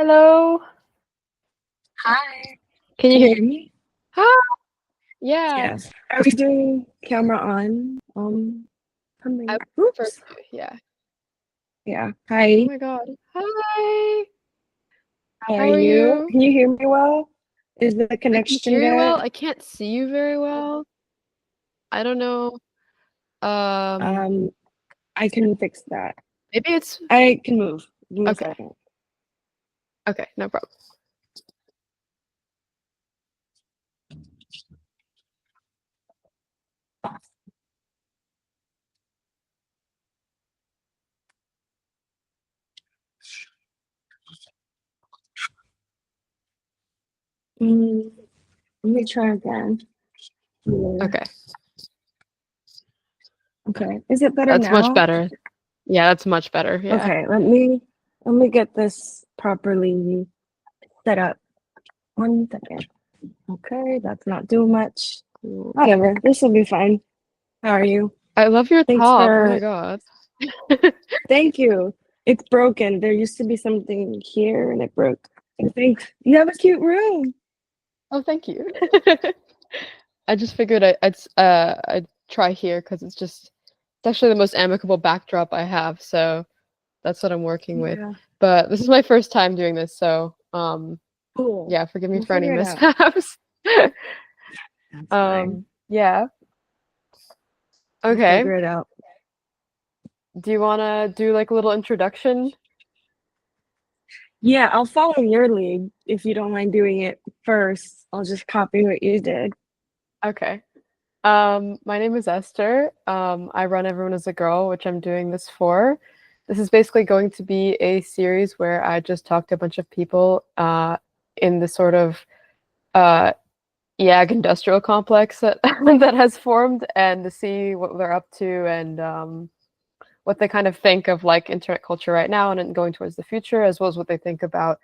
Hello. Hi, Can you can you hear hear me? Hi. Yeah. Yes. Are we doing camera on? I Something. would prefer Oops. to. Yeah. Yeah. Oh Hi. my God. Hi. How are How are you? you? Can you hear me well? Is the I can connection hear you well. good? I can't see you very well. I don't know. Um, Um, I can fix that. maybe it's I can move. Give me a okay. second. Okay, no problem. Mm, Let me try again. Yeah. Okay. Okay. Is it better That's much now? better. Yeah, that's much better. Yeah. Okay. Let me get this properly set up. 1 second. Okay. That's not doing much. Whatever. This will be fine. How are you? I love your Thanks top. Oh my for, God. thank you. It's broken. There used to be something here and it broke. And thanks. You have a cute room. Oh, thank you. I just figured I'd try here because it's actually the most amicable backdrop I have, so that's what I'm working with. Yeah. But this is my first time doing this, so Cool. yeah, forgive me We'll for any figure it out. mishaps. That's fine. Yeah. We'll Okay. figure it out. Do you wanna do like a little introduction? Yeah, I'll follow your lead if you don't mind doing it first. I'll just copy what you did. Okay. My name is Esther. I run Everyone is a Girl, which I'm doing this for. This is basically going to be a series where I just talk to a bunch of people in the sort of uh, EIAG industrial complex that that has formed, and to see what they're up to and what they kind of think of like internet culture right now and then going towards the future, as well as what they think about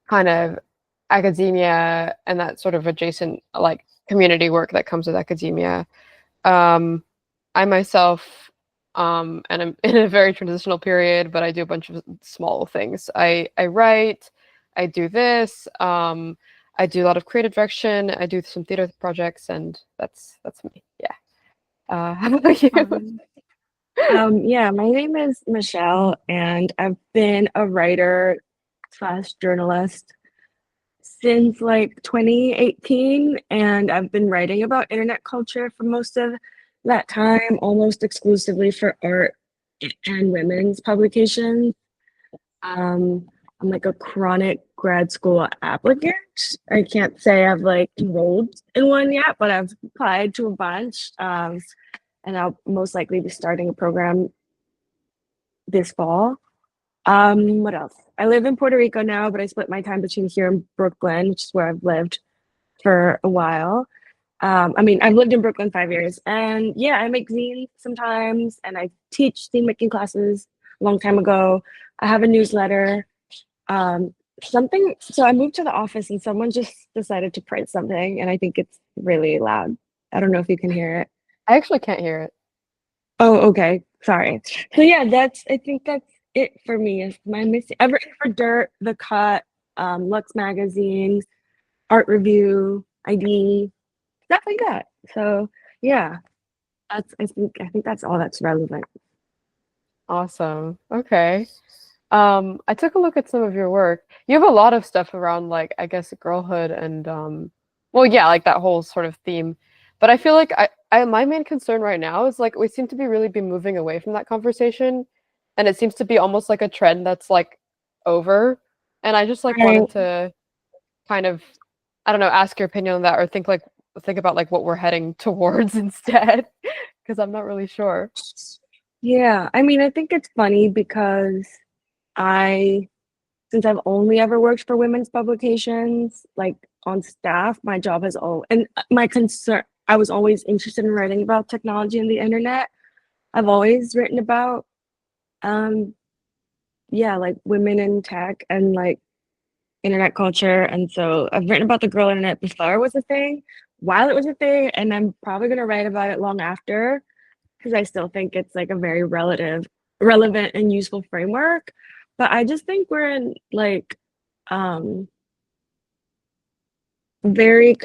kind of academia and that sort of adjacent like community work that comes with academia. Um, I myself, and I'm in a very transitional period, but I do a bunch of small things. I write, I do this, I do a lot of creative direction, I do some theater projects, and that's me. Yeah. How about you? Um, yeah, my name is Michelle, and I've been a writer slash journalist since like 2018, and I've been writing about internet culture for most of that time, almost exclusively for art and women's publications. Um, I'm like a chronic grad school applicant. I can't say I've like enrolled in one yet, but I've applied to a bunch. And I'll most likely be starting a program this fall. What else? I live in Puerto Rico now, but I split my time between here and Brooklyn, which is where I've lived for a while. I mean, I've lived in Brooklyn 5 years, and yeah, I make zines sometimes, and I teach zine making classes a long time ago. I have a newsletter. Something. So I moved to the office, and someone just decided to print something, and I think it's really loud. I don't know if you can hear it. I actually can't hear it. Oh, okay. Sorry. So yeah, I think that's it for me. Is my missing ever for Dirt, The Cut, Lux Magazine, ArtReview, ID, stuff like that. So yeah, I think that's all that's relevant. Awesome. Okay. I took a look at some of your work. You have a lot of stuff around like I guess girlhood and well yeah, like that whole sort of theme. But I feel like I my main concern right now is like we seem to be moving away from that conversation and it seems to be almost like a trend that's like over. And I just like Right. wanted to kind of I don't know, ask your opinion on that or think about like what we're heading towards instead because I'm not really sure. Yeah. I mean, I think it's funny because I since I've only ever worked for women's publications, like on staff, my job has all and my concern I was always interested in writing about technology and the internet. I've always written about um yeah, like women in tech and like internet culture. And so I've written about the girl internet before it was a thing, while it was a thing, and I'm probably gonna write about it long after because I still think it's like a very relevant and useful framework. But I just think we're in like um, very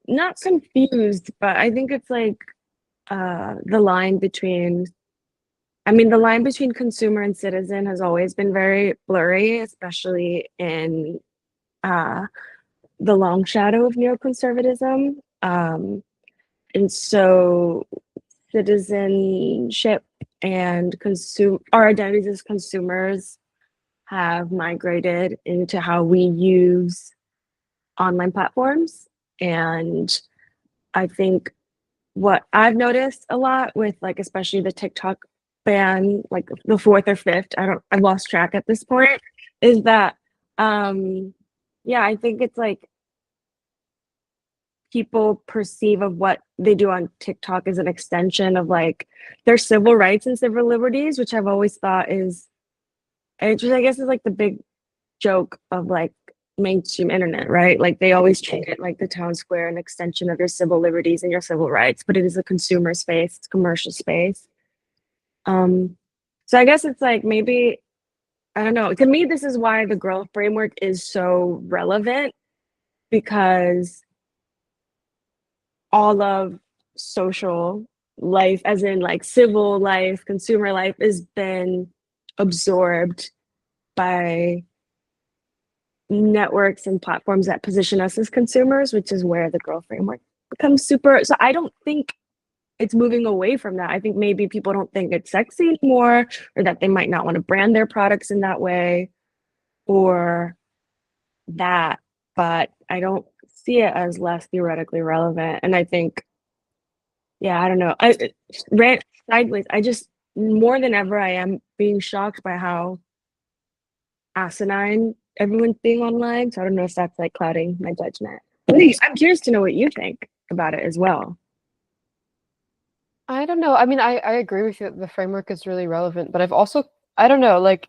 not confused, but I think it's like the line between, I mean, the line between consumer and citizen has always been very blurry, especially in uh, the long shadow of neoconservatism. And so citizenship and consume our identities as consumers have migrated into how we use online platforms. And I think what I've noticed a lot with like especially the TikTok ban, like the fourth or fifth, I've lost track at this point, is that yeah, I think it's like people perceive of what they do on TikTok as an extension of like their civil rights and civil liberties, which I've always thought is, which I guess is like the big joke of like mainstream internet, right? Like they always treat it like the town square, an extension of your civil liberties and your civil rights, but it is a consumer space, it's commercial space. So I guess it's like maybe, I don't know. To me, this is why the girl framework is so relevant, because all of social life, as in like civil life, consumer life, has been absorbed by networks and platforms that position us as consumers, which is where the girl framework becomes super. So I don't think it's moving away from that. I think maybe people don't think it's sexy anymore, or that they might not want to brand their products in that way, or that, but I don't see it as less theoretically relevant. And I think, yeah, I don't know. I ran sideways. I just more than ever I am being shocked by how asinine everyone's being online. So I don't know if that's like clouding my judgment. I'm curious to know what you think about it as well. I don't know. I mean, I agree with you that the framework is really relevant, but I've also, I don't know, like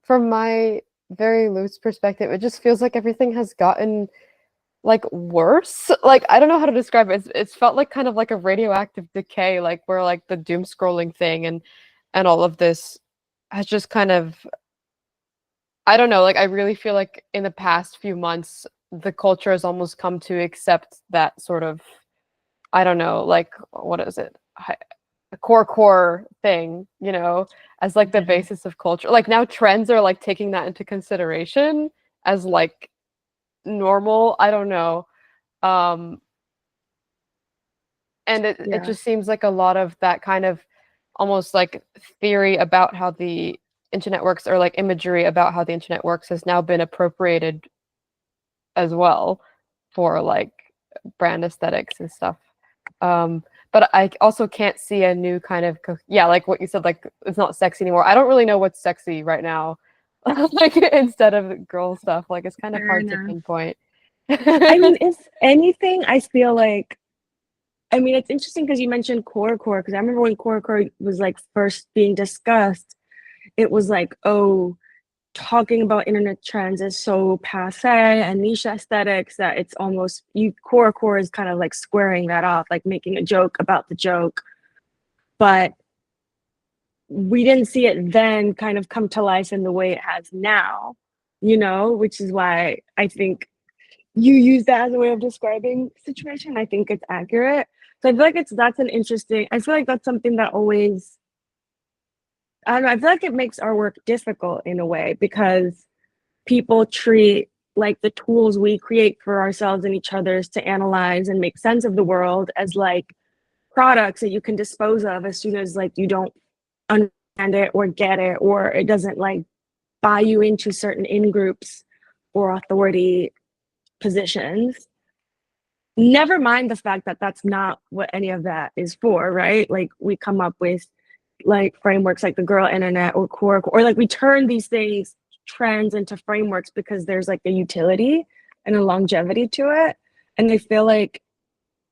from my very loose perspective, it just feels like everything has gotten like worse. Like I don't know how to describe it. It's felt like kind of like a radioactive decay, like where like the doom scrolling thing and all of this has just kind of, I don't know, like I really feel like in the past few months the culture has almost come to accept that sort of, I don't know, like what is it? A core thing, you know, as like the basis of culture. Like now trends are like taking that into consideration as like normal. I don't know. Um and it Yeah. just seems like a lot of that kind of almost like theory about how the internet works, or like imagery about how the internet works, has now been appropriated as well for like brand aesthetics and stuff. But I also can't see a new kind of yeah, like what you said, like it's not sexy anymore. I don't really know what's sexy right now. Like instead of girl stuff, like it's kind of Fair hard to enough. pinpoint. I mean, if anything, I feel like, I mean, it's interesting because you mentioned core, because I remember when core was like first being discussed, it was like, oh, talking about internet trends is so passe and niche aesthetics that it's almost, you core is kind of like squaring that off, like making a joke about the joke. But we didn't see it then kind of come to life in the way it has now, you know, which is why I think you use that as a way of describing the situation. I think it's accurate. So I feel like that's an interesting, I feel like that's something that always, I don't know, I feel like it makes our work difficult in a way, because people treat like the tools we create for ourselves and each other's to analyze and make sense of the world as like products that you can dispose of as soon as like you don't understand it or get it, or it doesn't like buy you into certain in groups or authority positions. Never mind the fact that that's not what any of that is for, right? Like we come up with like frameworks like the girl internet or core, or like we turn these things, trends, into frameworks because there's like a utility and a longevity to it. And I feel like,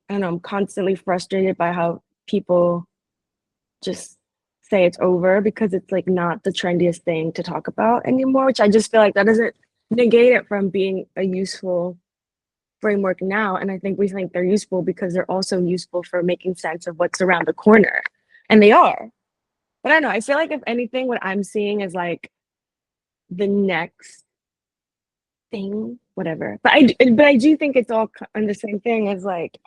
I don't know, I'm constantly frustrated by how people just say it's over because it's like not the trendiest thing to talk about anymore, which I just feel like that doesn't negate it from being a useful framework now. And I think we think they're useful because they're also useful for making sense of what's around the corner. And they are. But I don't know, I feel like if anything, what I'm seeing is like the next thing, whatever. But I do think it's all on the same thing as like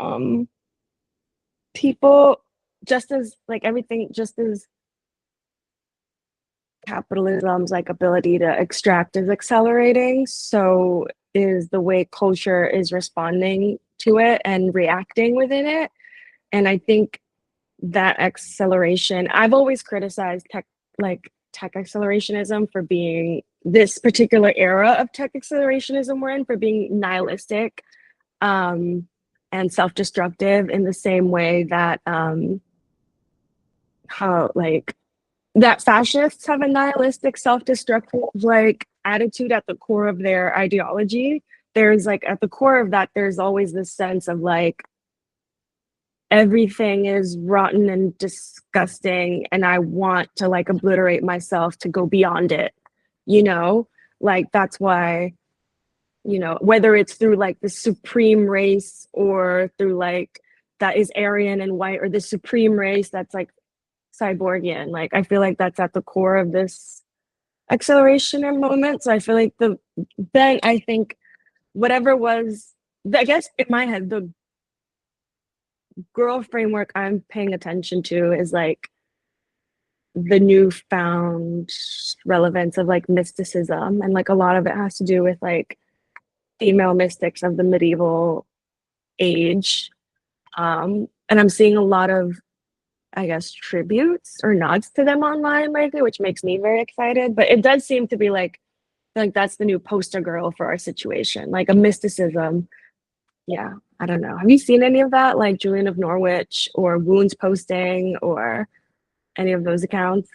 people, just as like everything, just as capitalism's like ability to extract is accelerating, so is the way culture is responding to it and reacting within it. And I think that acceleration, I've always criticized tech accelerationism for being this particular era of tech accelerationism we're in for being nihilistic and self-destructive in the same way that how like that fascists have a nihilistic self-destructive like attitude at the core of their ideology. There's like at the core of that there's always this sense of like everything is rotten and disgusting and I want to like obliterate myself to go beyond it, you know. Like that's why, you know, whether it's through like the supreme race or through like that is Aryan and white, or the supreme race that's like cyborgian, like I feel like that's at the core of this acceleration and moment. So I feel like then I think whatever was, I guess in my head, the girl framework I'm paying attention to is like the newfound relevance of like mysticism, and like a lot of it has to do with like female mystics of the medieval age. And I'm seeing a lot of, I guess, tributes or nods to them online lately, which makes me very excited. But it does seem to be like that's the new poster girl for our situation, like a mysticism. Yeah, I don't know. Have you seen any of that, like Julian of Norwich or Wounds posting or any of those accounts?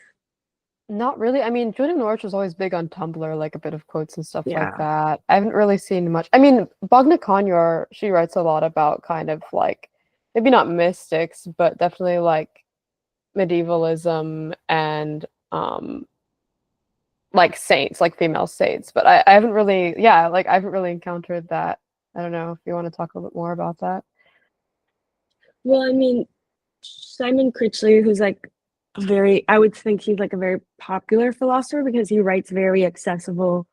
Not really. I mean, Judah Norwich was always big on Tumblr, like a bit of quotes and stuff like Yeah. that. I haven't really seen much. I mean, Bogna Konyor, she writes a lot about kind of like maybe not mystics, but definitely like medievalism and like saints, like female saints. But I haven't really, yeah, like I haven't really encountered that. I don't know if you want to talk a little bit more about that. Well, I mean, Simon Critchley, who's like I would think he's like a very popular philosopher because he writes very accessible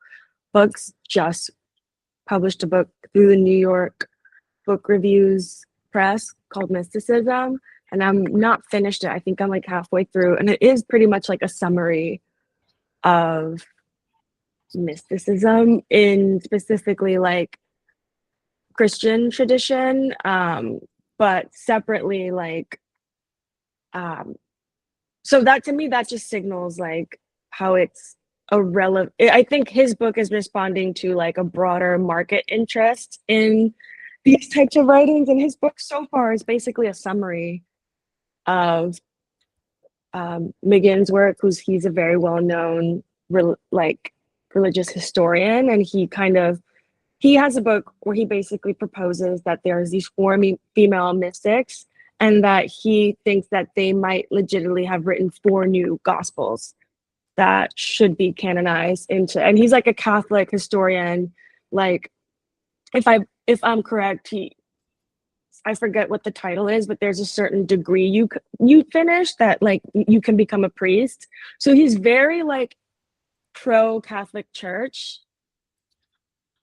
books, just published a book through the New York Book Reviews Press called Mysticism. And I'm not finished it. I think I'm like halfway through. And it is pretty much like a summary of mysticism in specifically like Christian tradition, but separately like so that to me that just signals like how it's a relevant. I think his book is responding to like a broader market interest in these types of writings, and his book so far is basically a summary of McGinn's work, he's a very well-known like religious historian, and he has a book where he basically proposes that there's these four female mystics, and that he thinks that they might legitimately have written four new gospels that should be canonized into. And he's like a Catholic historian. Like, if I'm correct, I forget what the title is, but there's a certain degree you finish that like you can become a priest. So he's very like pro Catholic Church,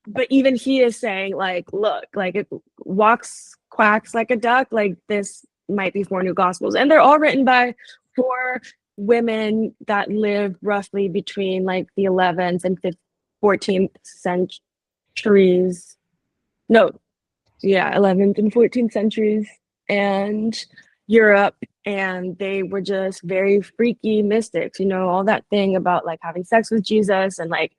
but even he is saying like, look, like it quacks like a duck. Like this might be four new gospels, and they're all written by four women that lived roughly between like the 11th and 14th centuries. No, yeah, 11th and 14th centuries and Europe. And they were just very freaky mystics, you know, all that thing about like having sex with Jesus and like,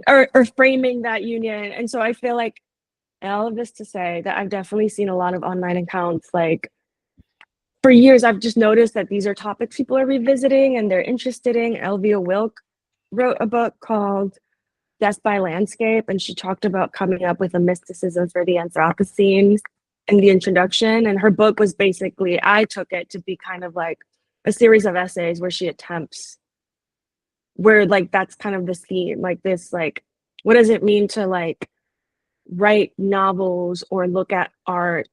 or framing that union. And so I feel like all of this to say that I've definitely seen a lot of online accounts. Like for years, I've just noticed that these are topics people are revisiting and they're interested in. Elvia Wilk wrote a book called Death by Landscape, and she talked about coming up with a mysticism for the Anthropocene in the introduction. And her book was basically, I took it to be kind of like a series of essays where she attempts, where like that's kind of the theme, like this, like, what does it mean to like write novels or look at art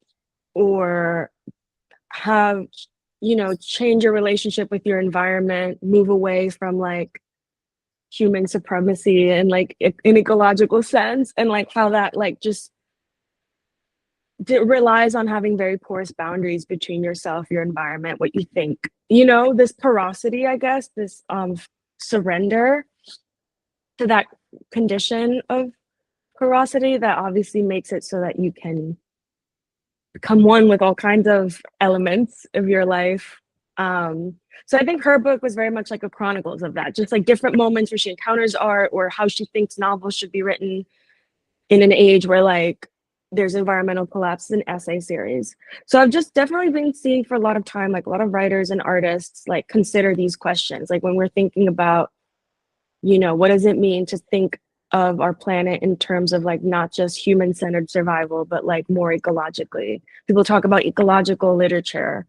or have, you know, change your relationship with your environment, move away from like human supremacy and like in ecological sense, and like how that like just relies on having very porous boundaries between yourself, your environment, what you think, you know, this porosity, I guess, this surrender to that condition of porosity that obviously makes it so that you can become one with all kinds of elements of your life. So I think her book was very much like a chronicles of that, just like different moments where she encounters art or how she thinks novels should be written in an age where like there's environmental collapse, an essay series. So I've just definitely been seeing for a lot of time, like a lot of writers and artists like consider these questions. Like when we're thinking about, you know, what does it mean to think of our planet in terms of like not just human-centered survival, but like more ecologically. People talk about ecological literature.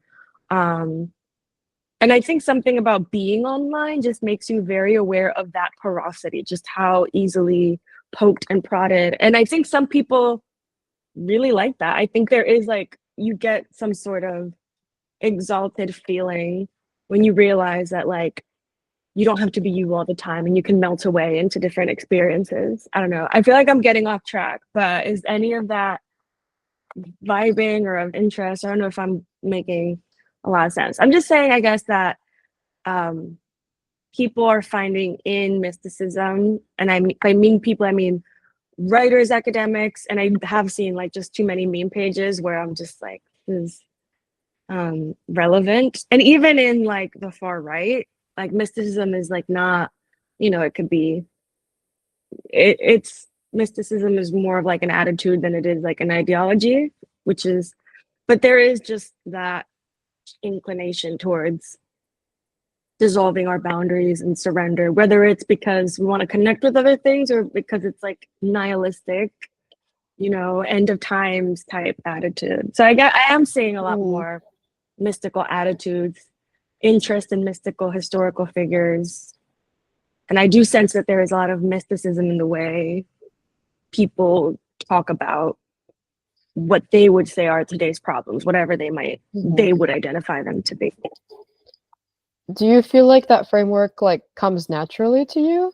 And I think something about being online just makes you very aware of that porosity, just how easily poked and prodded. And I think some people really like that. I think there is like, you get some sort of exalted feeling when you realize that like, you don't have to be you all the time and you can melt away into different experiences. I don't know. I feel like I'm getting off track, but is any of that vibing or of interest? I don't know if I'm making a lot of sense. I'm just saying, I guess, that people are finding in mysticism, and by mean people, I mean writers, academics, and I have seen like just too many meme pages where I'm just like, this is relevant. And even in like the far right, like mysticism is like not, you know, it could be, it's mysticism is more of like an attitude than it is like an ideology, which is, but there is just that inclination towards dissolving our boundaries and surrender, whether it's because we want to connect with other things or because it's like nihilistic, you know, end of times type attitude. So I am seeing a lot more mystical attitudes, interest in mystical historical figures. And I do sense that there is a lot of mysticism in the way people talk about what they would say are today's problems, whatever they would identify them to be. Do you feel like that framework like comes naturally to you?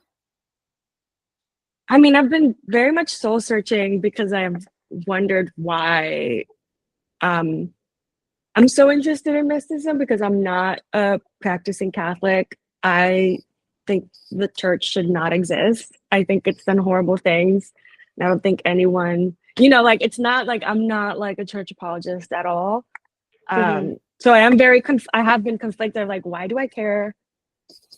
I mean, I've been very much soul searching because I've wondered why I'm so interested in mysticism, because I'm not a practicing Catholic. I think the church should not exist. I think it's done horrible things. And I don't think anyone, you know, like it's not like I'm not like a church apologist at all. So I am I have been conflicted, like, why do I care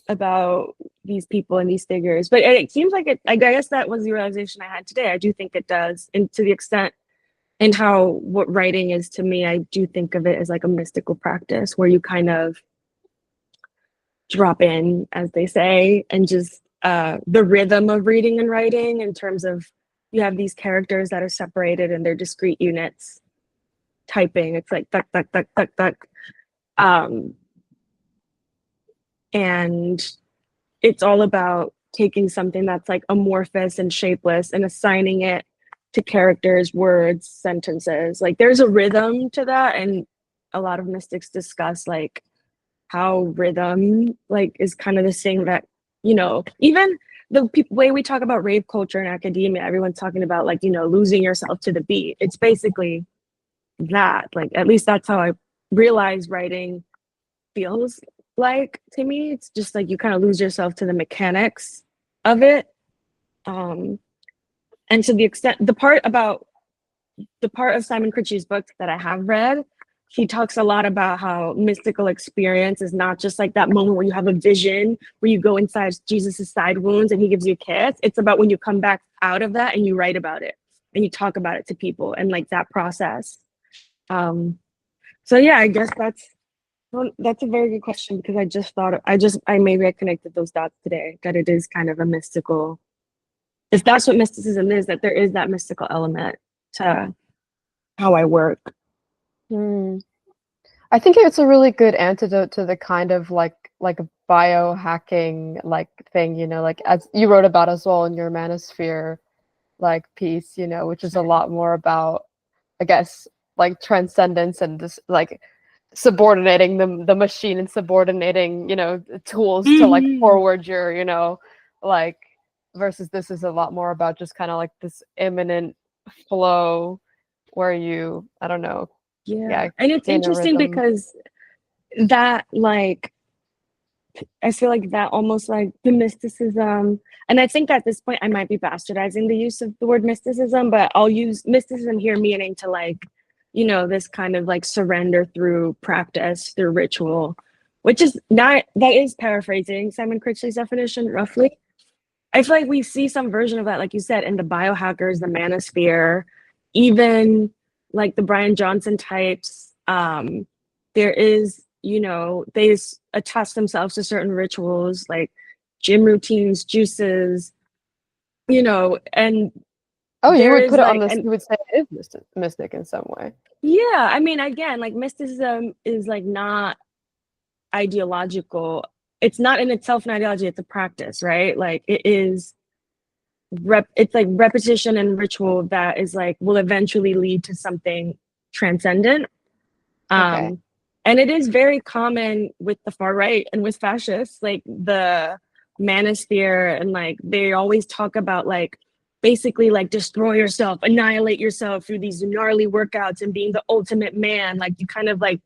about these people and these figures? But it seems like I guess that was the realization I had today. I do think it does. And to the extent and how what writing is to me, I do think of it as like a mystical practice where you kind of drop in, as they say, and just the rhythm of reading and writing in terms of you have these characters that are separated and they're discrete units. Typing, it's like tuck, tuck, tuck, tuck, tuck. And it's all about taking something that's like amorphous and shapeless and assigning it to characters, words, sentences. Like there's a rhythm to that, and a lot of mystics discuss like how rhythm like is kind of the thing that, you know, even the way we talk about rave culture in academia, everyone's talking about like, you know, losing yourself to the beat. It's basically that, like, at least that's how I realize writing feels like to me. It's just like you kind of lose yourself to the mechanics of it. And to the extent, the part of Simon Critchley's book that I have read, he talks a lot about how mystical experience is not just like that moment where you have a vision, where you go inside Jesus's side wounds and he gives you a kiss. It's about when you come back out of that and you write about it and you talk about it to people and like that process. So yeah, I guess that's a very good question, because I just thought I connected those dots today, that it is kind of a mystical, if that's what mysticism is, that there is that mystical element to how I work. I think it's a really good antidote to the kind of like a biohacking like thing, you know, like as you wrote about as well in your Manosphere like piece, you know, which is a lot more about, I guess, like transcendence and just like subordinating the machine and subordinating, you know, tools to like forward your, you know, like versus this is a lot more about just kind of like this imminent flow where you, I don't know, Yeah. And it's gain a interesting rhythm. because that like I feel like that almost like the mysticism, and I think at this point I might be bastardizing the use of the word mysticism, but I'll use mysticism here meaning to like, you know, this kind of like surrender through practice, through ritual, which is not, that is paraphrasing Simon Critchley's definition roughly. I feel like we see some version of that, like you said, in the biohackers, the manosphere, even like the Brian Johnson types. There is, you know, they attach themselves to certain rituals like gym routines, juices, you know, and Oh, you there would is put it on like, this, and you would say it is mystic in some way. yeah, I mean, again, like mysticism is like not ideological. It's not in itself an ideology, it's a practice, right? Like it is it's like repetition and ritual that is like will eventually lead to something transcendent. Okay. And it is very common with the far right and with fascists, like the manosphere, and like they always talk about like basically like destroy yourself, annihilate yourself through these gnarly workouts and being the ultimate man. Like you kind of like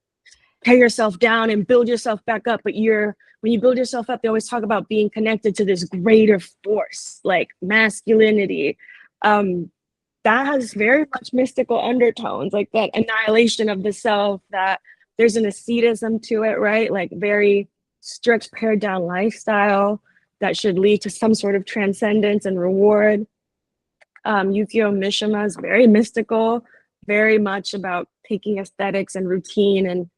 tear yourself down and build yourself back up. But when you build yourself up, they always talk about being connected to this greater force, like masculinity. That has very much mystical undertones, like that annihilation of the self, that there's an asceticism to it, right? Like very strict, pared down lifestyle that should lead to some sort of transcendence and reward. Yukio Mishima is very mystical, very much about taking aesthetics and routine and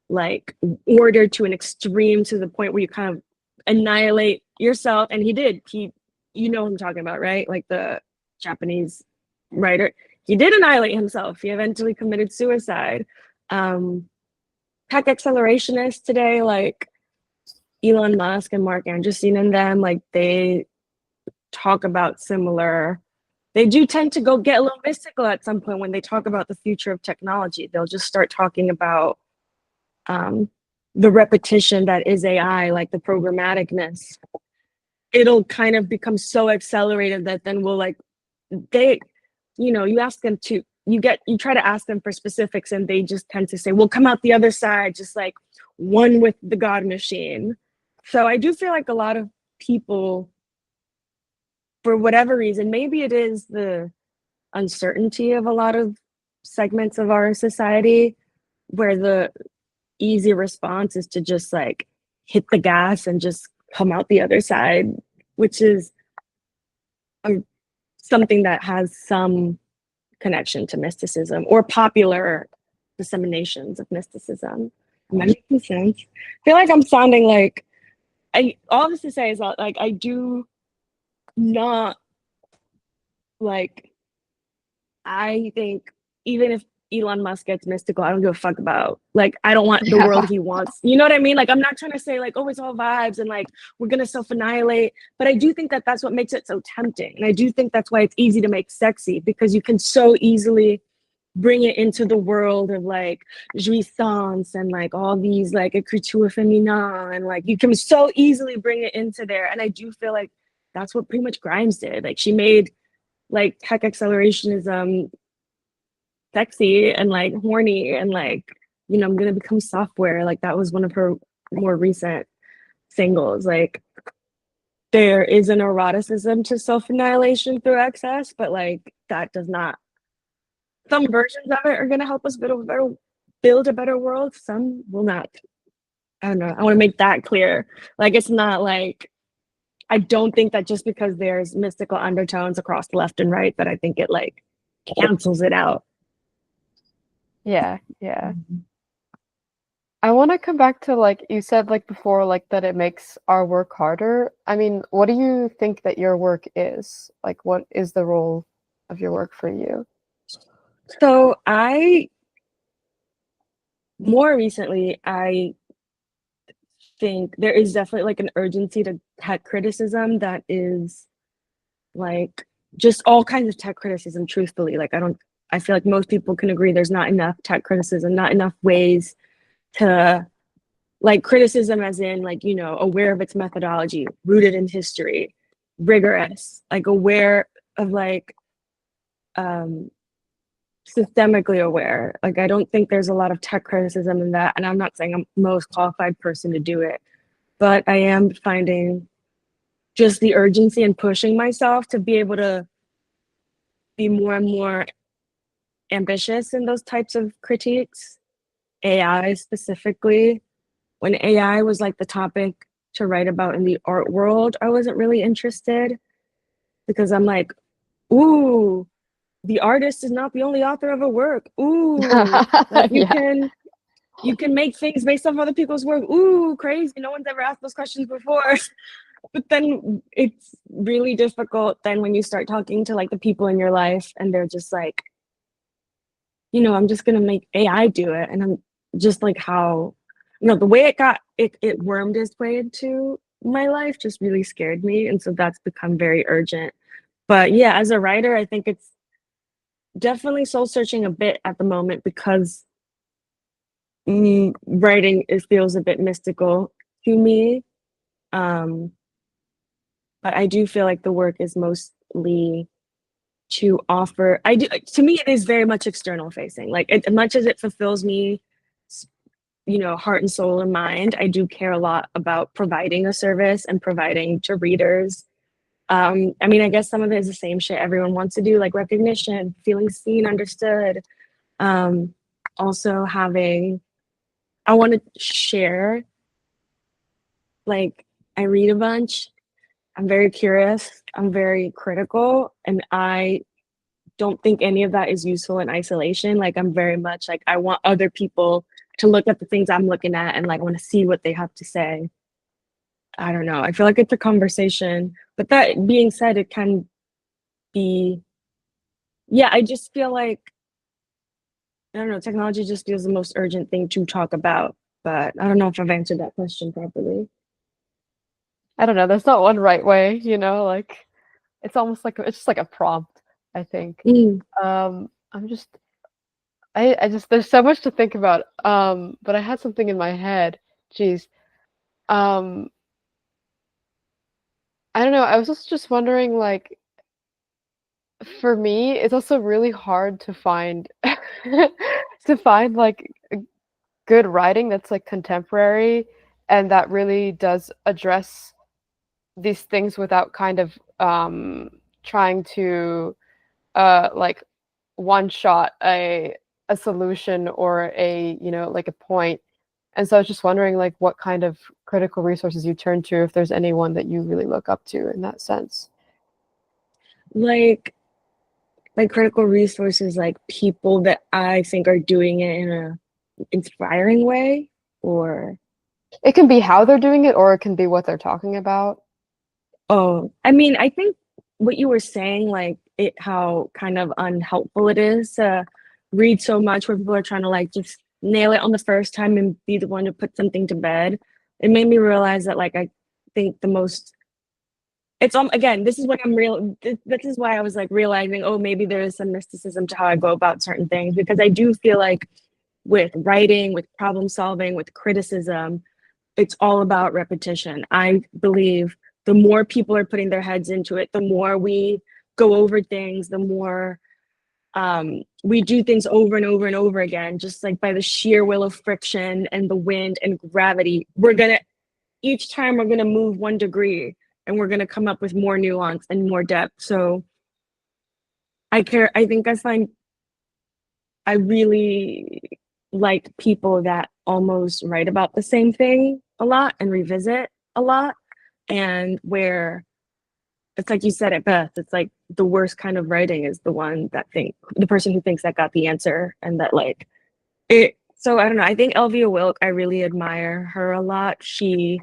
like order to an extreme to the point where you kind of annihilate yourself. And you know what I'm talking about, right? Like the Japanese writer, he did annihilate himself. He eventually committed suicide. Tech accelerationists today, like Elon Musk and Mark Andreessen and them, like they talk about similar, they do tend to go get a little mystical at some point when they talk about the future of technology. They'll just start talking about the repetition that is AI, like the programmaticness. It'll kind of become so accelerated that then we'll like, they, you know, you ask them to, you try to ask them for specifics and they just tend to say, we'll come out the other side, just like one with the God machine. So I do feel like a lot of people, for whatever reason, maybe it is the uncertainty of a lot of segments of our society where the easy response is to just like hit the gas and just come out the other side, which is something that has some connection to mysticism or popular disseminations of mysticism. Am I making sense? I feel like I'm sounding like all this to say is that like I do not like, I think even if Elon Musk gets mystical, I don't give a fuck about. Like, I don't want the world Yeah. he wants. You know what I mean? Like, I'm not trying to say like, oh, it's all vibes and like we're gonna self annihilate. But I do think that that's what makes it so tempting, and I do think that's why it's easy to make sexy, because you can so easily bring it into the world of like jouissance and like all these like écriture féminin, and like you can so easily bring it into there. And I do feel like that's what pretty much Grimes did. Like she made like tech accelerationism sexy and like horny and like, you know, I'm gonna become software. Like that was one of her more recent singles. Like there is an eroticism to self-annihilation through excess, but like that does not, some versions of it are gonna help us build a better world. Some will not. I don't know. I want to make that clear. Like it's not like, I don't think that just because there's mystical undertones across the left and right that I think it like cancels it out. Yeah, yeah. I want to come back to like you said like before like that it makes our work harder. I mean, what do you think that your work is? Like what is the role of your work for you? So more recently, I think there is definitely like an urgency to tech criticism that is like just all kinds of tech criticism, truthfully. Like I feel like most people can agree there's not enough tech criticism, not enough ways to like criticism as in like, you know, aware of its methodology, rooted in history, rigorous, like aware of like systemically aware. Like I don't think there's a lot of tech criticism in that, and I'm not saying I'm the most qualified person to do it, but I am finding just the urgency and pushing myself to be able to be more and more ambitious in those types of critiques. AI specifically, when AI was like the topic to write about in the art world, I wasn't really interested because I'm like, ooh, the artist is not the only author of a work. Ooh, like Yeah. you can make things based off other people's work. Ooh, crazy. No one's ever asked those questions before. But then it's really difficult then when you start talking to like the people in your life and they're just like, I'm just gonna make AI do it. And I'm just like how, the way it wormed its way into my life just really scared me. And so that's become very urgent. But yeah, as a writer, I think it's definitely soul searching a bit at the moment because writing feels a bit mystical to me. But I do feel like the work is mostly to offer. To me, it is very much external facing. Like as much as it fulfills me, heart and soul and mind, I do care a lot about providing a service and providing to readers. I mean, I guess some of it is the same shit everyone wants to do, like recognition, feeling seen, understood. Um, Also I want to share, like, I read a bunch. I'm very curious. I'm very critical. And I don't think any of that is useful in isolation. Like, I'm very much like, I want other people to look at the things I'm looking at and like, I want to see what they have to say. I don't know. I feel like it's a conversation. But that being said, it can be, yeah, I just feel like, I don't know, technology just feels the most urgent thing to talk about. But I don't know if I've answered that question properly. I don't know. There's not one right way, like it's almost like it's just like a prompt, I think. Mm. I'm just I just there's so much to think about. But I had something in my head. Jeez. Um, I don't know. I was also just wondering, like, for me, it's also really hard to find to find like good writing that's like contemporary and that really does address these things without kind of trying to like one shot a solution or a like a point. And so I was just wondering like what kind of critical resources you turn to if there's anyone that you really look up to in that sense. Like, critical resources, like people that I think are doing it in a inspiring way, or It can be how they're doing it or it can be what they're talking about. oh, I mean, I think what you were saying, like how kind of unhelpful it is to read so much where people are trying to like just nail it on the first time and be the one to put something to bed. It made me realize that like I think the most it's again, this is what I'm real this is why I was like realizing, oh, maybe there is some mysticism to how I go about certain things, because I do feel like with writing, with problem solving, with criticism, it's all about repetition. I believe the more people are putting their heads into it, the more we go over things, the more we do things over and over and over again, just like by the sheer will of friction and the wind and gravity. Each time we're gonna move 1 degree and we're gonna come up with more nuance and more depth. So I think I find I really like people that almost write about the same thing a lot and revisit a lot, and where it's like you said it best. It's like the worst kind of writing is the person who thinks that got the answer and that like it. So I don't know. I think Elvia Wilk, I really admire her a lot. She's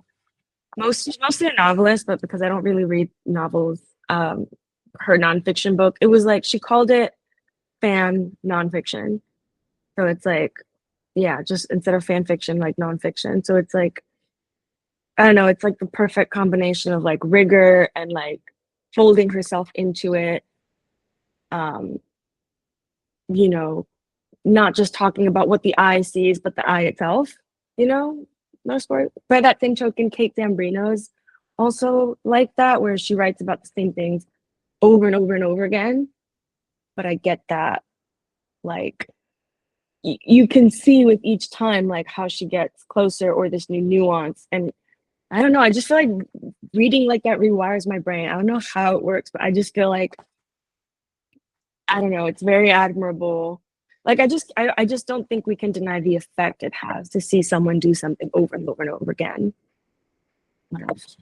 mostly a novelist, but because I don't really read novels, her nonfiction book, it was like she called it fan nonfiction. So it's like, yeah, just instead of fan fiction, like nonfiction. So it's like, I don't know, it's like the perfect combination of like rigor and like folding herself into it. Um, you know, Not just talking about what the eye sees, but the eye itself, you know, no sport. By that same token, Kate Zambrino's also like that, where she writes about the same things over and over and over again. But I get that, like, you can see with each time, like, how she gets closer or this new nuance. And I don't know, I just feel like reading like that rewires my brain. I don't know how it works, but I just feel like, I don't know, it's very admirable. Like, I just don't think we can deny the effect it has to see someone do something over and over and over again. What else?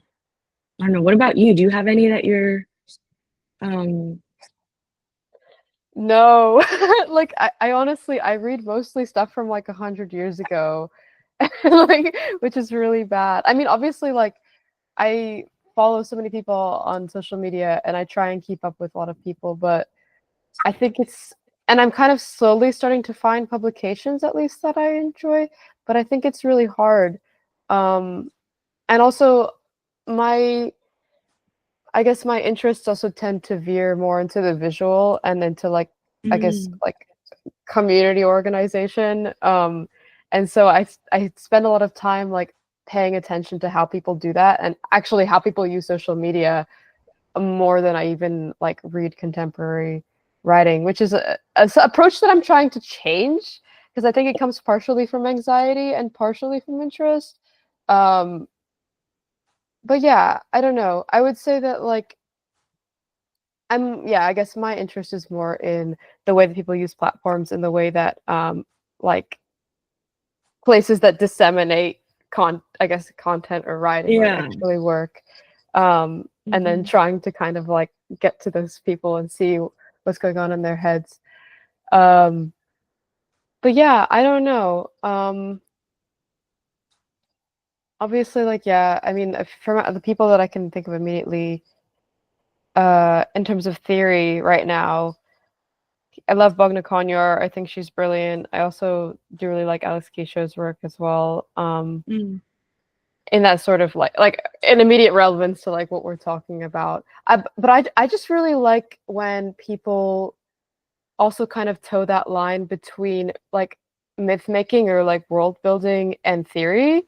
I don't know. What about you? Do you have any that you're um No, like I honestly I read mostly stuff from like 100 years ago, like which is really bad. I mean, obviously, like I follow so many people on social media and I try and keep up with a lot of people, but I think it's and I'm kind of slowly starting to find publications at least that I enjoy, but I think it's really hard. And also my I guess my interests also tend to veer more into the visual and into like I guess mm, like community organization. And so I spend a lot of time like paying attention to how people do that and actually how people use social media more than I even like read contemporary writing, which is a approach that I'm trying to change because I think it comes partially from anxiety and partially from interest. Um, but yeah, I don't know. I would say that like I guess my interest is more in the way that people use platforms and the way that like places that disseminate I guess content or writing like yeah. actually work. And then Mhm. trying to kind of like get to those people and see what's going on in their heads. Um, but yeah, I don't know. Obviously, like yeah, I mean, from the people that I can think of immediately, in terms of theory right now, I love Bogna Konyor. I think she's brilliant. I also do really like Alex Keishow's work as well. Mm. In that sort of like an immediate relevance to like what we're talking about. But I just really like when people also kind of toe that line between like myth making or like world building and theory.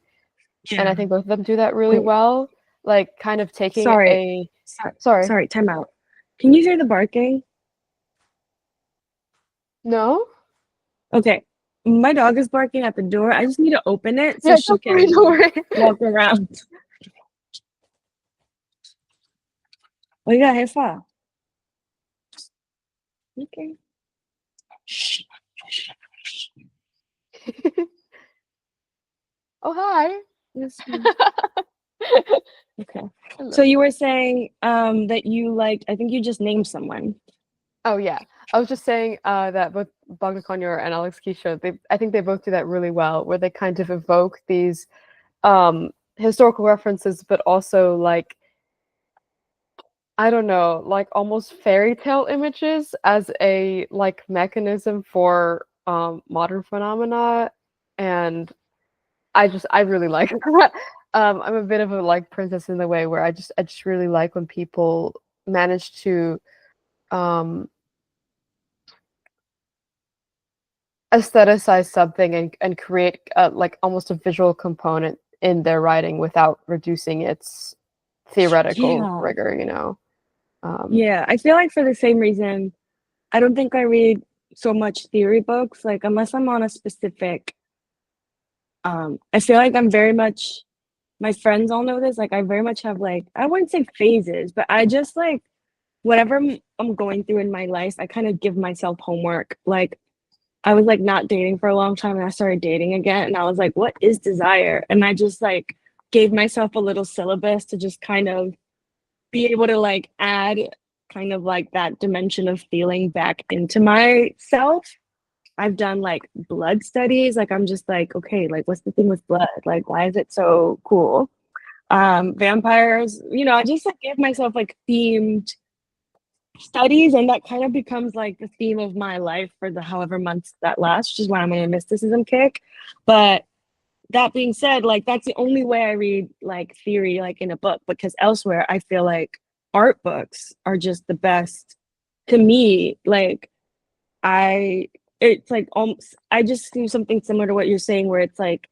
And I Yeah. think both of them do that really Wait, well. Like kind of taking sorry. a Sorry. sorry. Sorry, time out. Can you hear the barking? No? Okay. My dog is barking at the door. I just need to open it so Yeah, she don't can worry. walk around. Oiga, jefa. Okay. Shh. Oh hi. Yes, ma'am. Okay. So you were saying that you liked, I think you just named someone. Oh yeah, I was just saying that both Bogdan Konyor and Alex Keisha, I think they both do that really well, where they kind of evoke these historical references, but also like I don't know, like almost fairy tale images as a like mechanism for modern phenomena, and I really like that. I'm a bit of a like princess in the way where I just really like when people manage to um aestheticize something and create like almost a visual component in their writing without reducing its theoretical Yeah. rigor, you know. Um, Yeah. I feel like for the same reason, I don't think I read so much theory books, like unless I'm on a specific I feel like I'm very much my friends all know this, like I very much have like I wouldn't say phases, but I just like whatever I'm going through in my life, I kind of give myself homework. Like I was like not dating for a long time and I started dating again and I was like, what is desire? And I just like gave myself a little syllabus to just kind of be able to like add kind of like that dimension of feeling back into myself. I've done like blood studies. Like I'm just like, okay, like what's the thing with blood? Like why is it so cool? Vampires, I just like give myself like themed studies and that kind of becomes like the theme of my life for the however months that lasts, which is why I'm on a mysticism kick. But that being said, like that's the only way I read like theory like in a book because elsewhere I feel like art books are just the best to me. Like I it's like almost I just do something similar to what you're saying where it's like,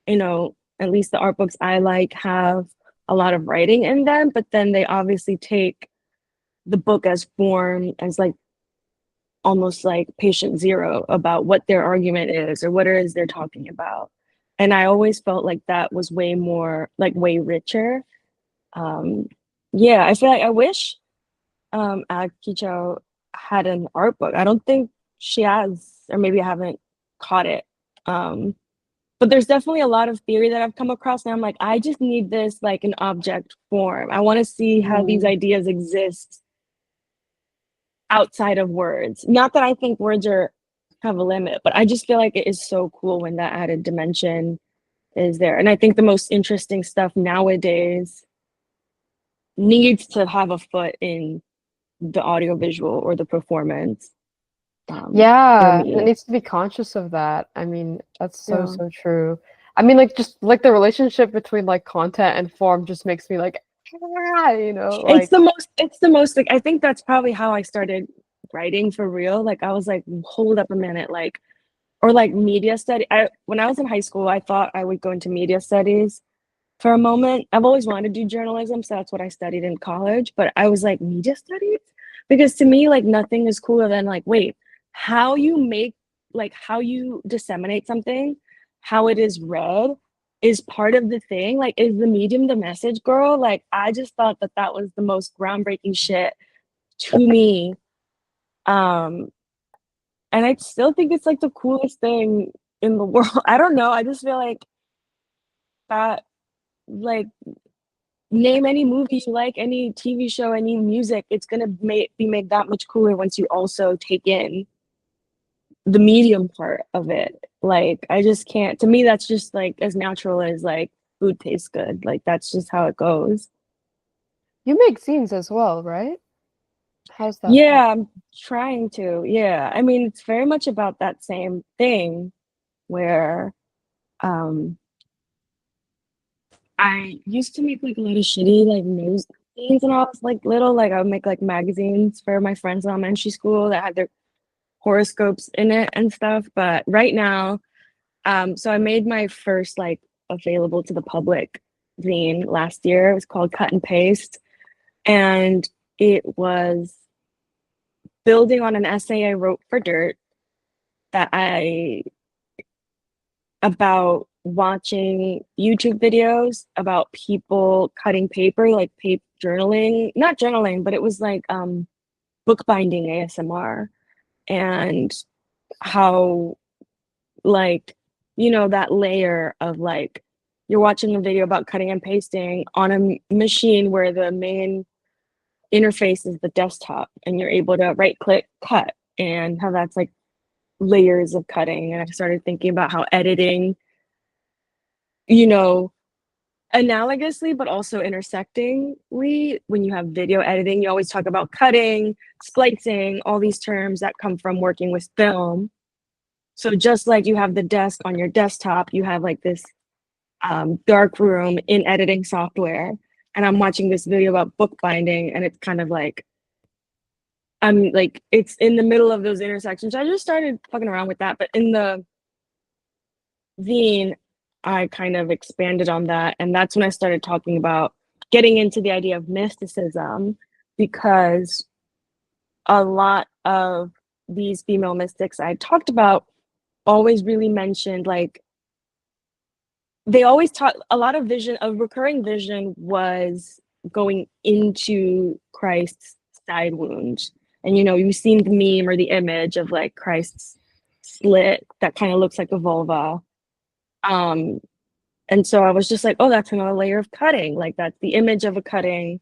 at least the art books I like have a lot of writing in them, but then they obviously take the book as form, as like almost like patient zero about what their argument is or what it is they're talking about. And I always felt like that was way more, like way richer. Um, yeah, I feel like I wish Akicho had an art book. I don't think she has, or maybe I haven't caught it. But there's definitely a lot of theory that I've come across now. I'm like, I just need this like an object form. I want to see how these ideas exist outside of words. Not that I think words are have a limit, but I just feel like it is so cool when that added dimension is there. And I think the most interesting stuff nowadays needs to have a foot in the audiovisual or the performance. For Yeah, it me. needs to be conscious of that. I mean, that's so, Yeah. so true. I mean, like, just like the relationship between like content and form just makes me like, like, It's the most like I think that's probably how I started writing for real. Like I was like, hold up a minute, like or like media study. When I was in high school, I thought I would go into media studies for a moment. I've always wanted to do journalism, so that's what I studied in college. But I was like, media studies? Because to me, like nothing is cooler than like, wait, how you make like how you disseminate something, how it is read is part of the thing. Like, is the medium the message, girl? Like, I just thought that that was the most groundbreaking shit to me. Um, and I still think it's like the coolest thing in the world. I don't know. I just feel like that, like, name any movie you like, any TV show, any music, it's gonna be made that much cooler once you also take in the medium part of it. Like, I just can't, to me, that's just like as natural as like food tastes good. Like, that's just how it goes. you make zines as well, right? How's that? Yeah, I'm trying to. Yeah. I mean, it's very much about that same thing where, um, I used to make like a lot of shitty like news things when I was like little. Like I would make like magazines for my friends in elementary school that had their horoscopes in it and stuff. But right now, so I made my first like available to the public zine last year. It was called Cut and Paste, and it was building on an essay I wrote for Dirt that I about watching YouTube videos about people cutting paper, like paper journaling, not journaling, but it was like bookbinding ASMR and how like that layer of like you're watching a video about cutting and pasting on a machine where the main interface is the desktop and you're able to right click cut and how that's like layers of cutting. And I started thinking about how editing, you know analogously but also intersectingly, when you have video editing you always talk about cutting, splicing, all these terms that come from working with film. So just like you have the desk on your desktop, you have like this dark room in editing software. And I'm watching this video about bookbinding, and it's kind of like I'm like it's in the middle of those intersections. I just started fucking around with that, but in the zine, I kind of expanded on that, and that's when I started talking about getting into the idea of mysticism, because a lot of these female mystics I talked about always really mentioned like they always taught a lot of vision. A recurring vision was going into Christ's side wound. And you've seen the meme or the image of like Christ's slit that kind of looks like a vulva. Um, and so I was just like, oh, that's another layer of cutting. Like that's the image of a cutting.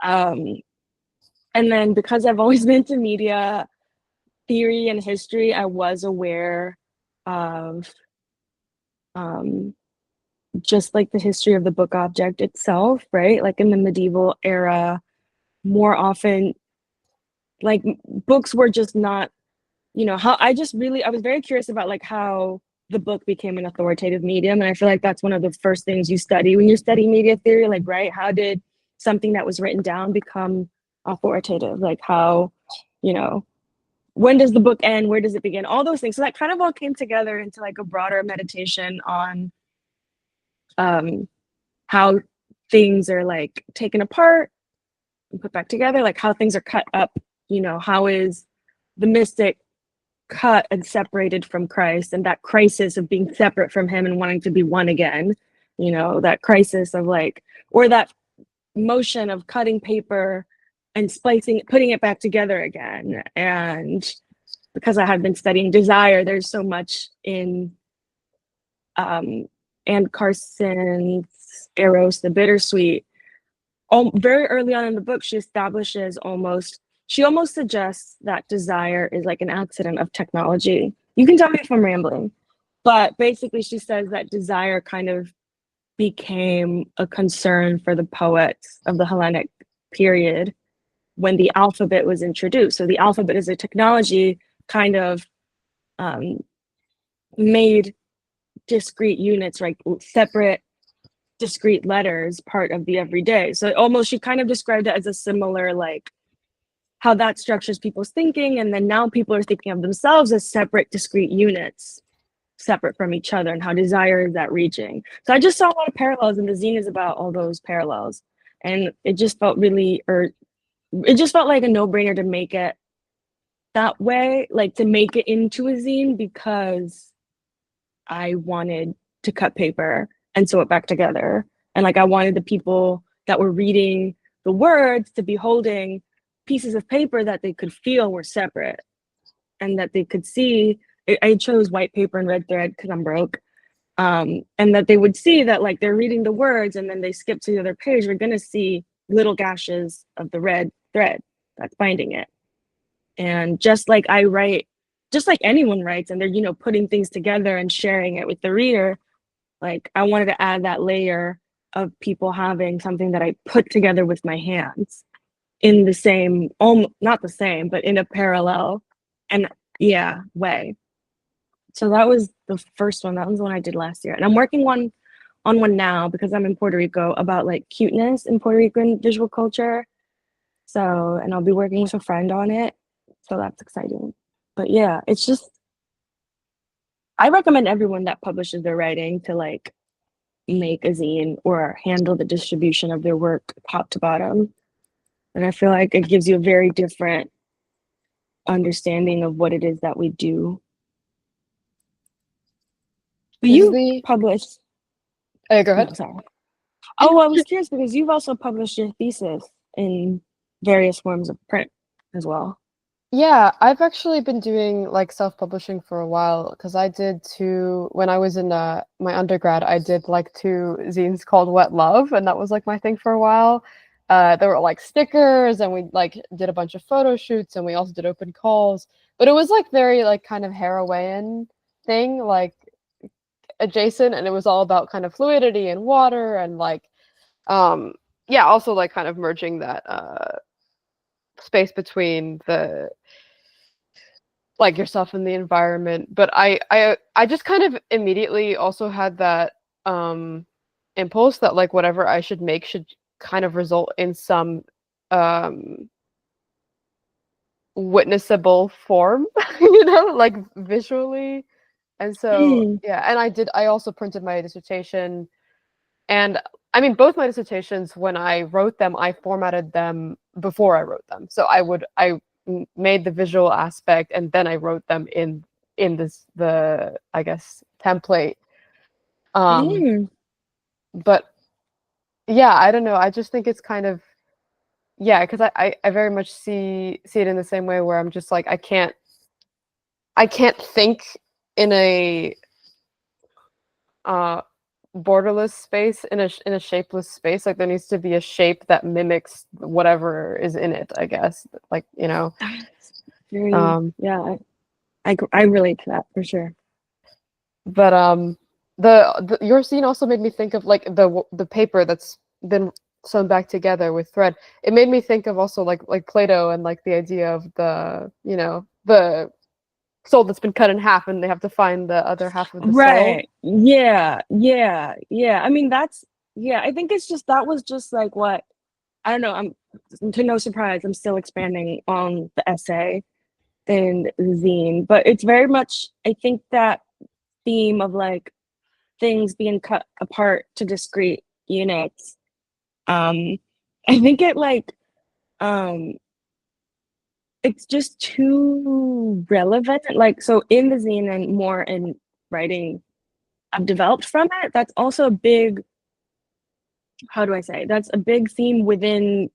Um, and then because I've always been to media theory and history, I was aware of um, just like the history of the book object itself, right? Like in the medieval era, more often, like books were just not, how I was very curious about like how the book became an authoritative medium. And I feel like that's one of the first things you study when you study media theory, like, right? How did something that was written down become authoritative? Like how, you know, when does the book end? Where does it begin? All those things. So that kind of all came together into like a broader meditation on um how things are like taken apart and put back together, like how things are cut up, you know, how is the mystic cut and separated from Christ, and that crisis of being separate from him and wanting to be one again, you know, that crisis of like, or that motion of cutting paper and splicing, putting it back together again. And because I have been studying desire, there's so much in Anne Carson's Eros, the Bittersweet. Very early on in the book, she almost suggests that desire is like an accident of technology. You can tell me if I'm rambling, but basically she says that desire kind of became a concern for the poets of the Hellenic period when the alphabet was introduced. So the alphabet as a technology kind of made discrete units, like separate discrete letters, part of the everyday. So almost she kind of described it as a similar, like how that structures people's thinking, and then now people are thinking of themselves as separate discrete units, separate from each other, and how desire is that reaching. So I just saw a lot of parallels, and the zine is about all those parallels, and it just felt like a no-brainer to make it that way, like to make it into a zine, because I wanted to cut paper and sew it back together. And like I wanted the people that were reading the words to be holding pieces of paper that they could feel were separate, and that they could see. I chose white paper and red thread because I'm broke. And that they would see that like they're reading the words and then they skip to the other page, we're gonna see little gashes of the red thread that's binding it. And just like I write, just like anyone writes, and they're, you know, putting things together and sharing it with the reader, like I wanted to add that layer of people having something that I put together with my hands in the same, not the same, but in a parallel and way. So that was the first one. That was the one I did last year. And I'm working on one now because I'm in Puerto Rico about like cuteness in Puerto Rican visual culture. So, and I'll be working with a friend on it. So that's exciting. But yeah, it's just, I recommend everyone that publishes their writing to like make a zine or handle the distribution of their work top to bottom. And I feel like it gives you a very different understanding of what it is that we do. But you published. Oh, go ahead. No, sorry. Oh, I was curious because you've also published your thesis in various forms of print as well. Yeah, I've actually been doing like self-publishing for a while because I did two when I was in my undergrad. I did like two zines called Wet Love, and that was like my thing for a while. There were like stickers, and we like did a bunch of photo shoots, and we also did open calls. But it was like very like kind of Harawayan thing, like adjacent, and it was all about kind of fluidity and water and like yeah, also like kind of merging that space between the like yourself and the environment. But I just kind of immediately also had that impulse that like whatever I should make should kind of result in some witnessable form, you know, like visually. And so yeah, and I also printed my dissertation, and I mean both my dissertations, when I wrote them, I formatted them before I wrote them. So I made the visual aspect and then I wrote them in the I guess template. But yeah, I don't know. I just think it's kind of, yeah, because I very much see it in the same way where I'm just like I can't think in a borderless space, in a shapeless space. Like there needs to be a shape that mimics whatever is in it, I guess. Like, you know. Yeah, I relate to that for sure. But the your zine also made me think of like the paper that's been sewn back together with thread. It made me think of also like Play-Doh and like the idea of the, you know, the soul that's been cut in half and they have to find the other half of the soul. Yeah. I mean, I think it's just, that was just like what, I don't know, I'm to no surprise, I'm still expanding on the essay and the zine, but it's very much, I think that theme of like things being cut apart to discrete units I think it like um it's just too relevant. Like, so in the zine and more in writing I've developed from it, that's also a big, how do I say, that's a big theme within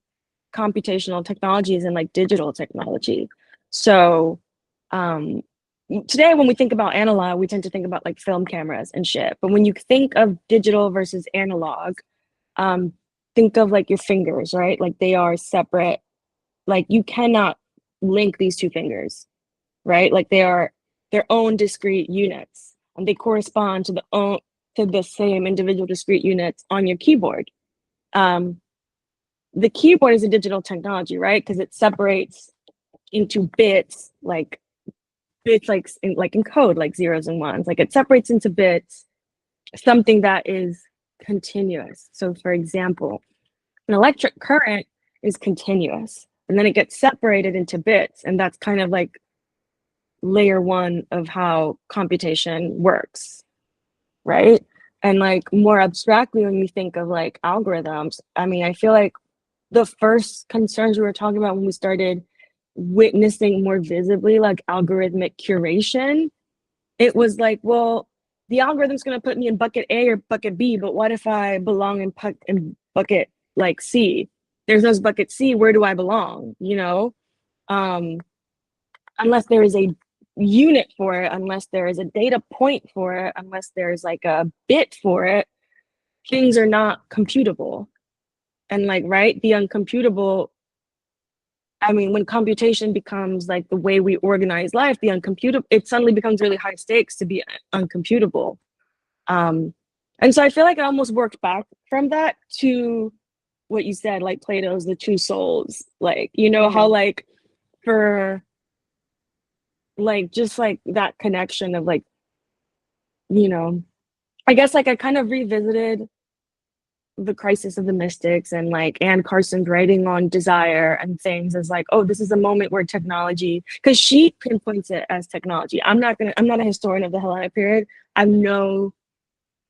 computational technologies and like digital technology. So um today when we think about analog, we tend to think about like film cameras and shit. But when you think of digital versus analog, um think of like your fingers, right? Like they are separate. Like you cannot link these two fingers, right? Like they are their own discrete units, and they correspond to the same individual discrete units on your keyboard. Um, the keyboard is a digital technology, right? Because it separates into bits like in code, like zeros and ones. Like it separates into bits something that is continuous. So, for example, an electric current is continuous, and then it gets separated into bits, and that's kind of like layer one of how computation works, right? And like more abstractly, when we think of like algorithms, I mean, I feel like the first concerns we were talking about when we started witnessing more visibly like algorithmic curation, it was like, well, the algorithm's going to put me in bucket A or bucket B, but what if I belong in bucket like C? There's no bucket C. Where do I belong? You know, um, unless there is a unit for it, unless there is a data point for it, unless there's like a bit for it, things are not computable. And like, right, the uncomputable, I mean, when computation becomes like the way we organize life, the uncomputable, it suddenly becomes really high stakes to be uncomputable. Um, and so I feel like I almost worked back from that to what you said, like Plato's the two souls, like, you know, how like for like just like that connection of like, you know, I guess like I kind of revisited the crisis of the mystics and like Anne Carson's writing on desire and things as like, oh, this is a moment where technology, because she pinpoints it as technology. I'm not a historian of the Hellenic period. I know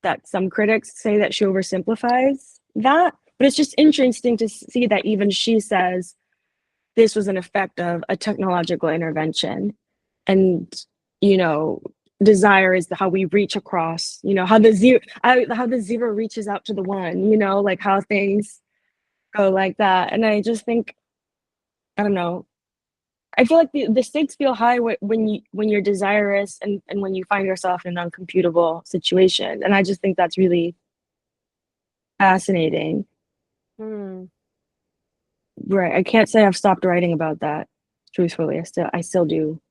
that some critics say that she oversimplifies that, but it's just interesting to see that even she says this was an effect of a technological intervention. And, you know, desire is how we reach across, you know, how the zero reaches out to the one, you know, like how things go like that. And I just think, I don't know, I feel like the stakes feel high when you're desirous and when you find yourself in an uncomputable situation. And I just think that's really fascinating. Hmm. Right. I can't say I've stopped writing about that, truthfully. I still do.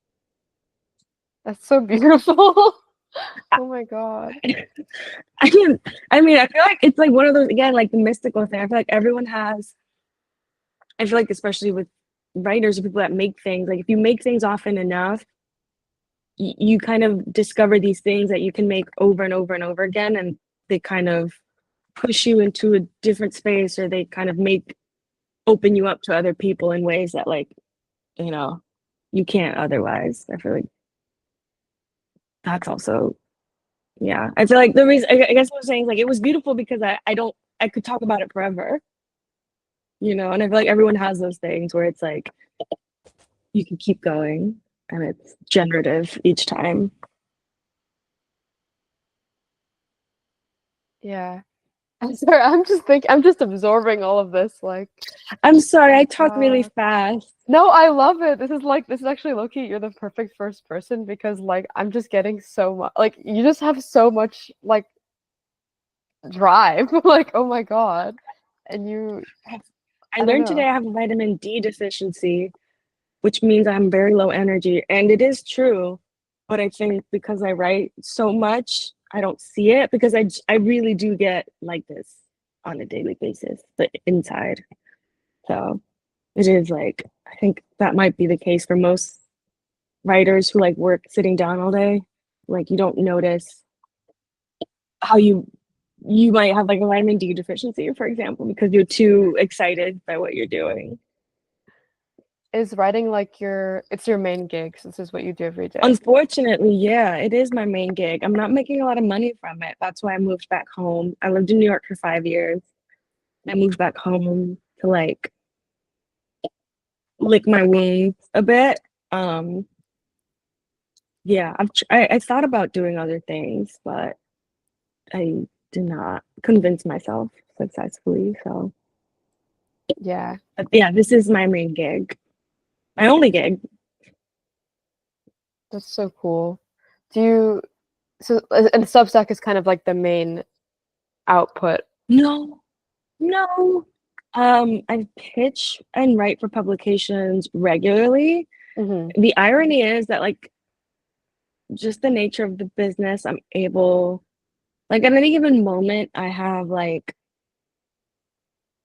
That's so beautiful. Oh my God. I mean, I feel like it's like one of those, again, like the mystical thing. I feel like everyone has, I feel like especially with writers or people that make things, like if you make things often enough, you kind of discover these things that you can make over and over and over again, and they kind of push you into a different space, or they kind of open you up to other people in ways that like, you know, you can't otherwise. I feel like that's also, yeah. I feel like the reason, I guess what I'm saying is like it was beautiful because I could talk about it forever, you know, and I feel like everyone has those things where it's like you can keep going and it's generative each time. Yeah. I'm sorry. I'm just absorbing all of this. Like, I'm sorry, I oh talk really God. fast. No, I love it. This is actually Loki. You're the perfect first person because like I'm just getting so much. Like you just have so much like drive. Like oh my God, and you have I I don't learned today know. I have a vitamin D deficiency, which means I'm very low energy. And it is true. But I think because I write so much, I don't see it because I really do get like this on a daily basis, the inside. So it is like, I think that might be the case for most writers who like work sitting down all day. Like you don't notice how you might have like a vitamin D deficiency, for example, because you're too excited by what you're doing. Is writing like it's your main gig since this is what you do every day? Unfortunately, yeah, it is my main gig. I'm not making a lot of money from it. That's why I moved back home. I lived in New York for 5 years. I moved back home to like lick my wounds a bit. Yeah, I thought about doing other things, but I did not convince myself successfully. So Yeah, but yeah, this is my main gig, my only gig. that's so cool. Do you so and Substack is kind of like the main output. No, no. I pitch and write for publications regularly. Hmm. The irony is that like just the nature of the business, I'm able, like at any given moment, I have like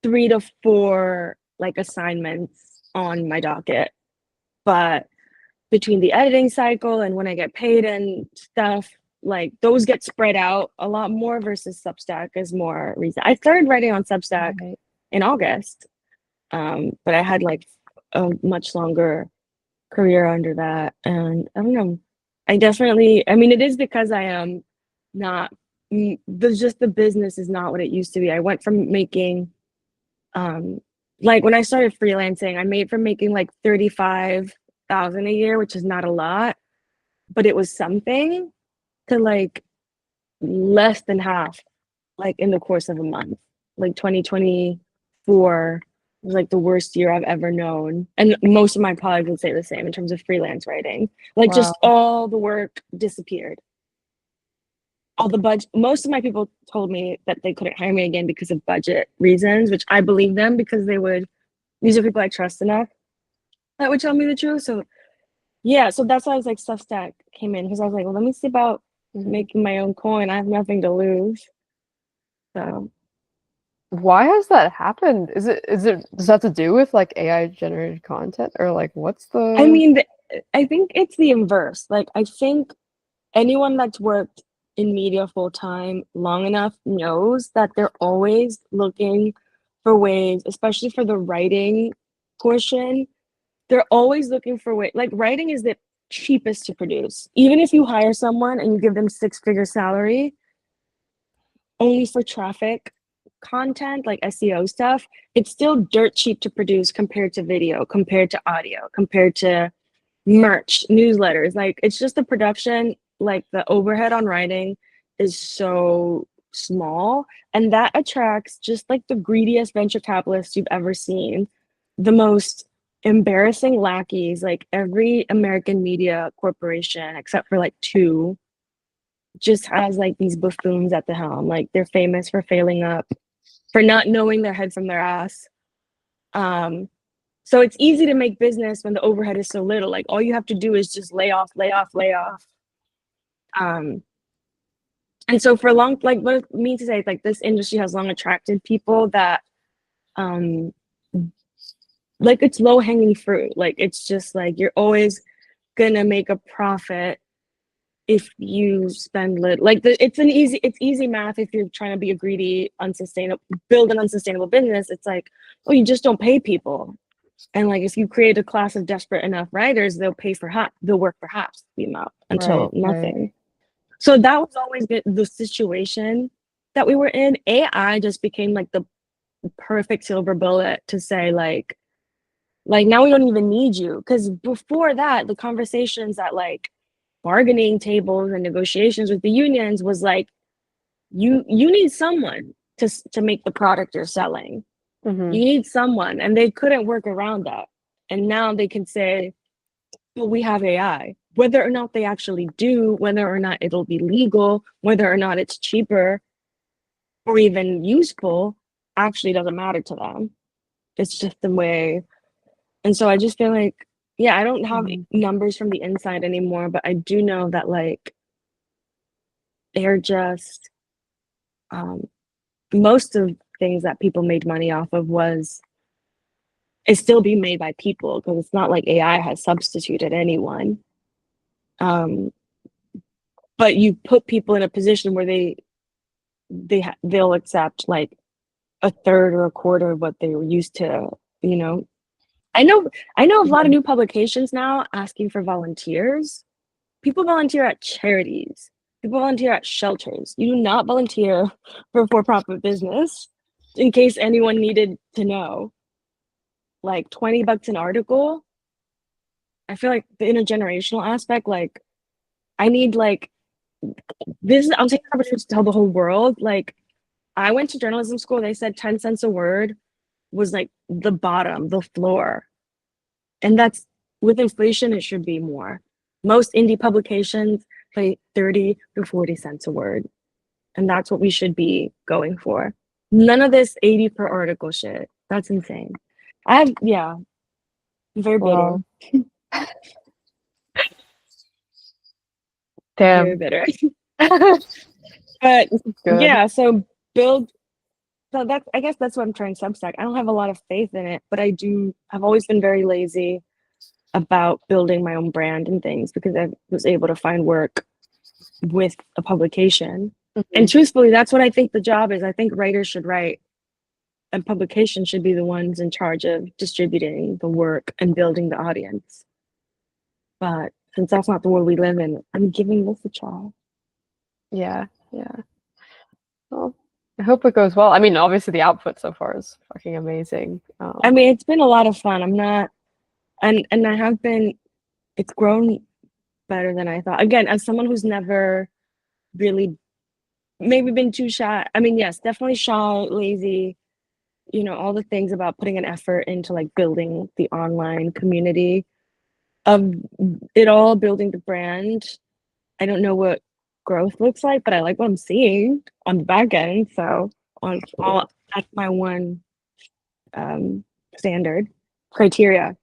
3 to 4 like assignments on my docket. But between the editing cycle and when I get paid and stuff, like those get spread out a lot more versus Substack is more recent. I started writing on Substack Right. in August, but I had like a much longer career under that. And I don't know. I mean, it is because I am not, just the business is not what it used to be. I went from making, um, like when I started freelancing, I made from making like 35,000 a year, which is not a lot, but it was something, to like less than half, like in the course of a month. Like 2024 was like the worst year I've ever known. And most of my colleagues would say the same in terms of freelance writing. Like Wow. just all the work disappeared. All the budget, most of my people told me that they couldn't hire me again because of budget reasons, which I believe them because these are people I trust enough that would tell me the truth. So yeah, so that's why I was like Substack came in because I was like, well, let me see about Hmm. making my own coin. I have nothing to lose. So Why has that happened? Does that have to do with like AI generated content or like what's I the mean, I think it's the inverse. Like, I think anyone that's worked in media full time long enough knows that they're always looking for ways, especially for the writing portion. They're always looking for ways. Like, writing is the cheapest to produce. Even if you hire someone and you give them six-figure salary, only for traffic content, like SEO stuff, it's still dirt cheap to produce compared to video, compared to audio, compared to merch, newsletters. Like it's just the production, like the overhead on writing is so small. And that attracts just like the greediest venture capitalists you've ever seen, the most embarrassing lackeys, like every American media corporation, except for like two, just has like these buffoons at the helm. Like they're famous for failing up, for not knowing their head from their ass. Um, so it's easy to make business when the overhead is so little. Like all you have to do is just lay off, lay off, lay off. Um, and so for long, like what it means to say is like this industry has long attracted people that um like it's low hanging fruit. Like it's just like you're always gonna make a profit if you spend like it's easy math if you're trying to be a greedy, unsustainable, build an unsustainable business. It's like, oh, you just don't pay people. And like if you create a class of desperate enough writers, they'll work for half the amount until right, right. nothing. So that was always the situation that we were in. AI just became like the perfect silver bullet to say like now we don't even need you. Because before that, the conversations at like bargaining tables and negotiations with the unions was like you need someone to make the product you're selling. Hmm. You need someone, and they couldn't work around that. And now they can say, well, we have AI. Whether or not they actually do, whether or not it'll be legal, whether or not it's cheaper or even useful, actually doesn't matter to them. It's just the way. And so I just feel like, yeah, I don't have Hmm. numbers from the inside anymore, but I do know that like they're just um, most of things that people made money off of is still being made by people because it's not like AI has substituted anyone. Um, but you put people in a position where they'll accept like a third or a quarter of what they were used to, you know. I know a lot of Hmm. new publications now asking for volunteers. People volunteer at charities. People volunteer at shelters. You do not volunteer for a for-profit business. in case anyone needed to know. Like $20 an article. I feel like the intergenerational aspect, like I need like this is I'm taking an opportunity to tell the whole world. Like I went to journalism school, they said 10 cents a word was like the bottom, the floor. And that's with inflation, it should be more. Most indie publications pay 30 to 40 cents a word. And that's what we should be going for. None of this 80 per article shit. That's insane. Yeah, I'm very bitter. Wow. Very Damn. bitter. This But is good. yeah, build so that's I guess that's what I'm trying Substack. I don't have a lot of faith in it, but I've always been very lazy about building my own brand and things because I was able to find work with a publication. And Mhm. truthfully, that's what I think the job is. I think writers should write and publications should be the ones in charge of distributing the work and building the audience. But since that's not the world we live in, I'm giving this a try. Yeah, yeah. Well, I hope it goes well. I mean, obviously the output so far is fucking amazing. I mean, it's been a lot of fun. I'm not and I have been it's grown better than I thought. Again, as someone who's never really maybe been too shy. I mean, yes, definitely shy, lazy, all the things about putting an effort into like building the online community of it all, building the brand. I don't know what growth looks like, but I like what I'm seeing on the back end. So on all that's my one standard criteria.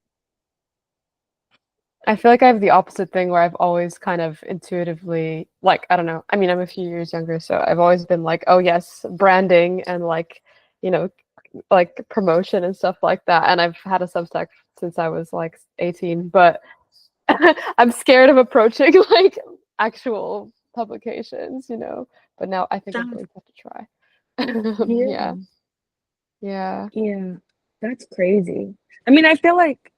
I feel like I have the opposite thing where I've always kind of intuitively, like, I don't know. I mean, I'm a few years younger, so I've always been like, oh yes, branding and like, you know, like promotion and stuff like that. And I've had a Substack since I was like 18, but I'm scared of approaching like actual publications, you know. But now I think I'm That's, going to have to try. yeah, Yeah, yeah. yeah, that's crazy. I mean, I feel like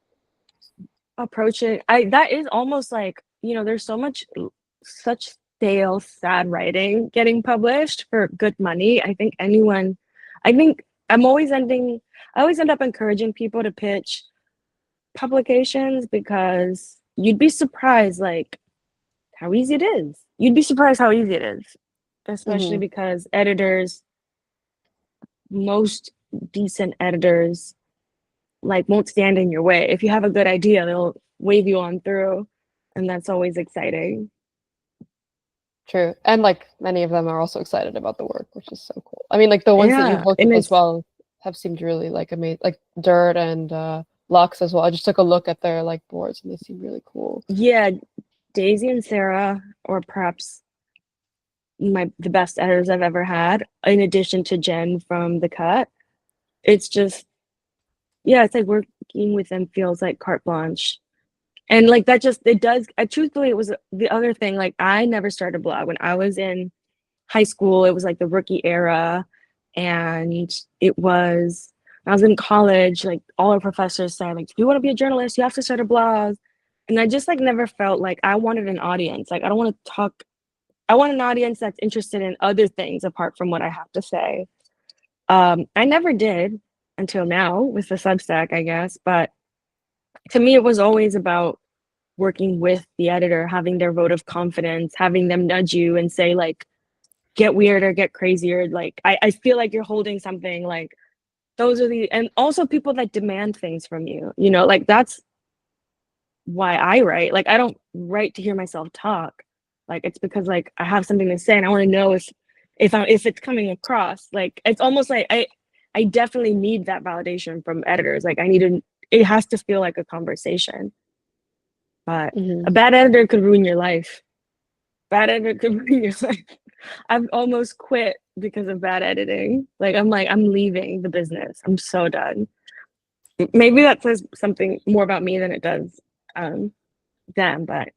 approaching I that is almost like there's such stale sad writing getting published for good money. I think I'm always ending I always end up encouraging people to pitch publications because you'd be surprised like how easy it is. You'd be surprised how easy it is, especially Hmm. because most decent editors like won't stand in your way. If you have a good idea, they'll wave you on through, and that's always exciting. True. And like many of them are also excited about the work, which is so cool. I mean, like the ones that you've Yeah, worked and with as it's well have seemed really like amazing, like Dirt and Lux as well. I just took a look at their like boards and they seem really cool. yeah, Daisy and Sarah, or perhaps the best editors I've ever had, in addition to Jen from The Cut. It's just it's like working with them feels like carte blanche. And like that just it does truthfully it was the other thing. Like I never started a blog when I was in high school. It was like the rookie era, and I was in college, like all our professors said, like, if you want to be a journalist, you have to start a blog. And I just like never felt like I wanted an audience. Like I don't want to talk. I want an audience that's interested in other things apart from what I have to say. I never did until now with the Substack, I guess. But to me, it was always about working with the editor, having their vote of confidence, having them nudge you and say, like, get weirder, get crazier. Like, I feel like you're holding something. Like, and also people that demand things from you, like that's why I write. Like, I don't write to hear myself talk. Like, it's because, like, I have something to say and I want to know if it's coming across. Like, it's almost like I definitely need that validation from editors. Like, it has to feel like a conversation. But Hmm. a bad editor could ruin your life. Bad editor could ruin your life. I've almost quit because of bad editing. Like I'm leaving the business. I'm so done. Maybe that says something more about me than it does um them, but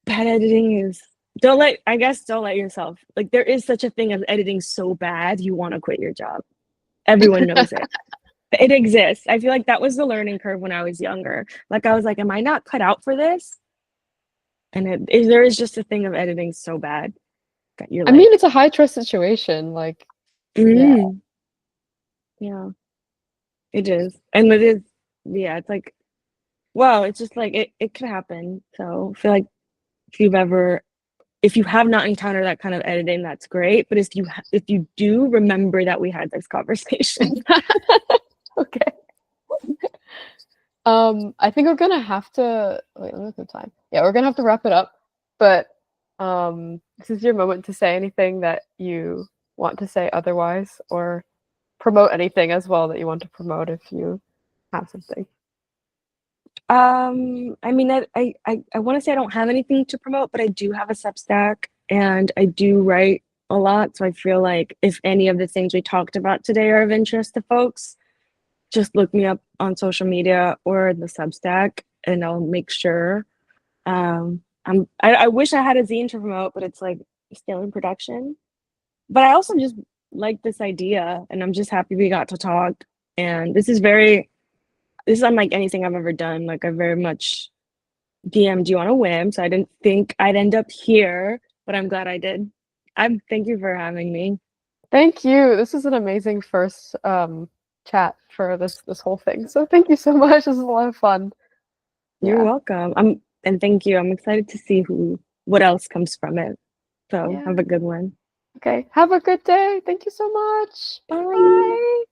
bad editing is don't let yourself like there is such a thing as editing so bad you want to quit your job. Everyone knows it. It exists. I feel like that was the learning curve when I was younger. Like I was like, am I not cut out for this? And there is just a thing of editing so bad that you're I mean, like, it's a high trust situation. Like, yeah, mm, Yeah, it is. And it is, yeah, it's like, well, it's just like it could happen. So I feel like if you have not encountered that kind of editing, that's great. But if you do, remember that we had this conversation. Okay. I think we're gonna have to wait, let me look at the time. Yeah, we're gonna have to wrap it up. But this is your moment to say anything that you want to say otherwise, or promote anything as well that you want to promote if you have something. I mean, I want to say I don't have anything to promote, but I do have a Substack and I do write a lot. So I feel like if any of the things we talked about today are of interest to folks, just look me up on social media or the Substack and I'll make sure. I wish I had a zine to promote, but it's like still in production. But I also just like this idea and I'm just happy we got to talk. And this is unlike anything I've ever done. Like I very much DM'd you on a whim, so I didn't think I'd end up here, but I'm glad I did. Thank you for having me. Thank you. This is an amazing first chat for this whole thing. So thank you so much. This is a lot of fun. You're Yeah. welcome. And thank you. I'm excited to see what else comes from it. So Yeah. have a good one. Okay. Have a good day. Thank you so much. Bye. Bye.